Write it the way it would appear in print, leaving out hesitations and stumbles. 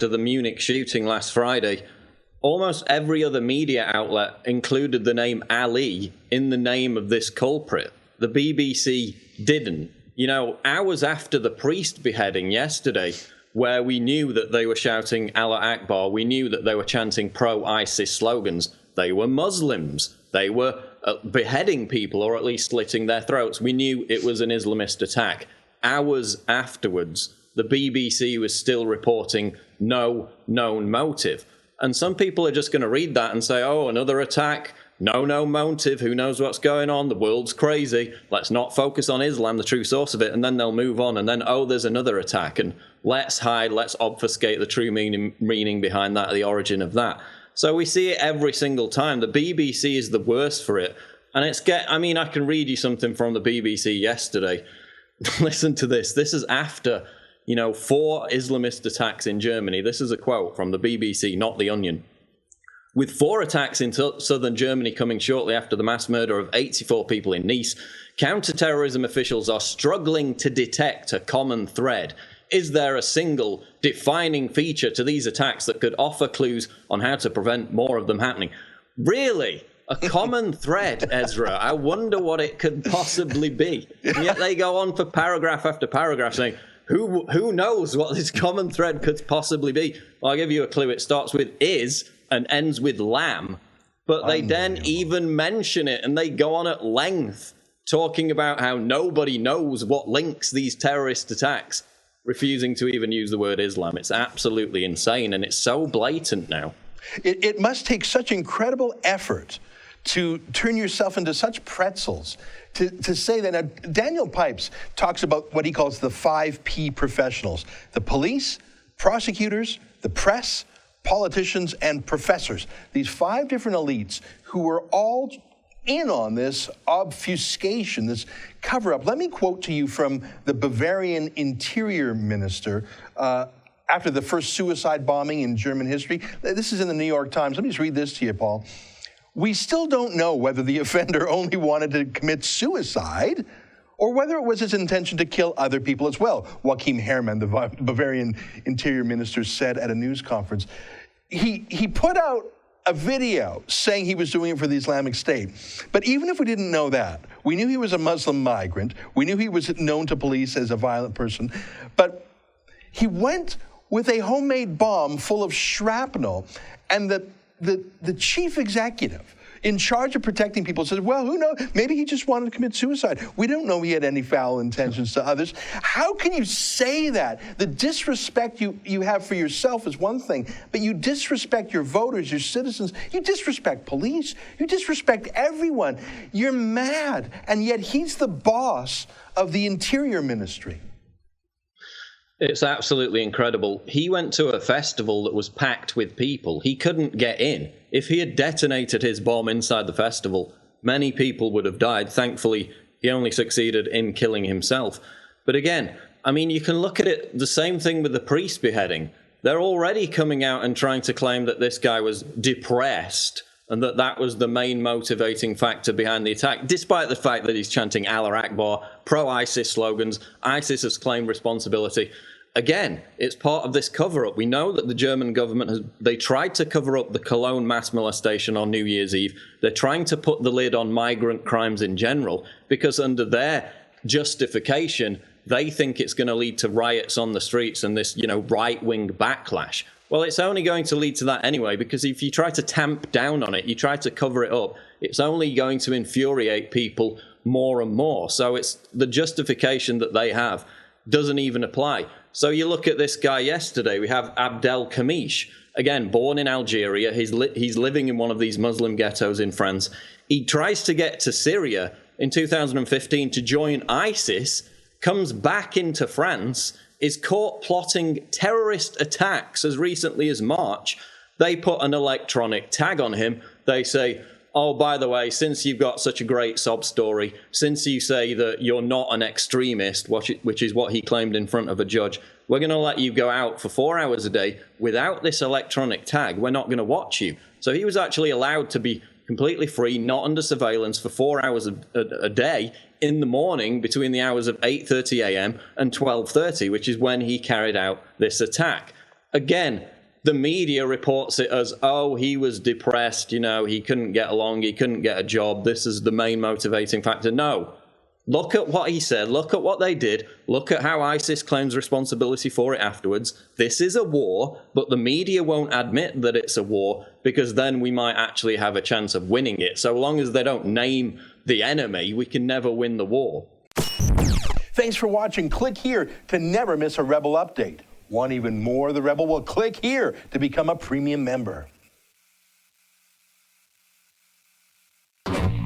after the Munich shooting last Friday, almost every other media outlet included the name Ali in the name of this culprit. The BBC didn't. You know, hours after the priest beheading yesterday, where we knew that they were shouting Allah Akbar, we knew that they were chanting pro-ISIS slogans, they were Muslims. They were beheading people, or at least slitting their throats. We knew it was an Islamist attack. Hours afterwards, the BBC was still reporting no known motive. And some people are just going to read that and say, oh, another attack, no known motive, who knows what's going on, the world's crazy, let's not focus on Islam, the true source of it, and then they'll move on, and then, oh, there's another attack, and let's hide, let's obfuscate the true meaning behind that, the origin of that. So we see it every single time. The BBC is the worst for it. And I can read you something from the BBC yesterday. Listen to this. This is after, 4 Islamist attacks in Germany. This is a quote from the BBC, not The Onion. With 4 attacks in southern Germany coming shortly after the mass murder of 84 people in Nice, counter-terrorism officials are struggling to detect a common thread. Is there a single defining feature to these attacks that could offer clues on how to prevent more of them happening? Really? A common thread, Ezra? I wonder what it could possibly be. And yet they go on for paragraph after paragraph saying, who knows what this common thread could possibly be? Well, I'll give you a clue. It starts with is and ends with lamb. But they then even mention it, and they go on at length talking about how nobody knows what links these terrorist attacks, refusing to even use the word Islam. It's absolutely insane, and it's so blatant now. It must take such incredible effort to turn yourself into such pretzels to say that. Now, Daniel Pipes talks about what he calls the 5P professionals: the police, prosecutors, the press, politicians, and professors. These 5 different elites who were all in on this obfuscation, this cover-up. Let me quote to you from the Bavarian interior minister after the first suicide bombing in German history. This is in the New York Times. Let me just read this to you, Paul. We still don't know whether the offender only wanted to commit suicide or whether it was his intention to kill other people as well, Joachim Herrmann, the Bavarian interior minister, said at a news conference. He put out a video saying he was doing it for the Islamic State. But even if we didn't know that, we knew he was a Muslim migrant. We knew he was known to police as a violent person. But he went with a homemade bomb full of shrapnel, and the chief executive in charge of protecting people says, well, who knows? Maybe he just wanted to commit suicide. We don't know he had any foul intentions to others. How can you say that? The disrespect you have for yourself is one thing, but you disrespect your voters, your citizens. You disrespect police. You disrespect everyone. You're mad. And yet he's the boss of the Interior Ministry. It's absolutely incredible. He went to a festival that was packed with people. He couldn't get in. If he had detonated his bomb inside the festival, many people would have died. Thankfully, he only succeeded in killing himself. But again, you can look at it, the same thing with the priest beheading. They're already coming out and trying to claim that this guy was depressed and that was the main motivating factor behind the attack, despite the fact that he's chanting Allah Akbar, pro-ISIS slogans. ISIS has claimed responsibility. Again, it's part of this cover-up. We know that the German government they tried to cover up the Cologne mass molestation on New Year's Eve. They're trying to put the lid on migrant crimes in general, because under their justification, they think it's going to lead to riots on the streets and this, right-wing backlash. Well, it's only going to lead to that anyway, because if you try to tamp down on it, you try to cover it up, it's only going to infuriate people more and more. So it's the justification that they have doesn't even apply. So you look at this guy yesterday, we have Abdel Kamish, again, born in Algeria. He's living in one of these Muslim ghettos in France. He tries to get to Syria in 2015 to join ISIS, comes back into France, is caught plotting terrorist attacks as recently as March. They put an electronic tag on him. They say, oh, by the way, since you've got such a great sob story, since you say that you're not an extremist, which is what he claimed in front of a judge, we're going to let you go out for 4 hours a day without this electronic tag. We're not going to watch you. So he was actually allowed to be completely free, not under surveillance, for 4 hours a day in the morning between the hours of 8:30 a.m. and 12:30, which is when he carried out this attack. Again, the media reports it as, oh, he was depressed, he couldn't get along, he couldn't get a job, this is the main motivating factor. No. Look at what he said, look at what they did, look at how ISIS claims responsibility for it afterwards. This is a war, but the media won't admit that it's a war, because then we might actually have a chance of winning it. So long as they don't name the enemy, we can never win the war. Thanks for watching. Click here to never miss a Rebel update. Want even more of the Rebel? Well, click here to become a premium member.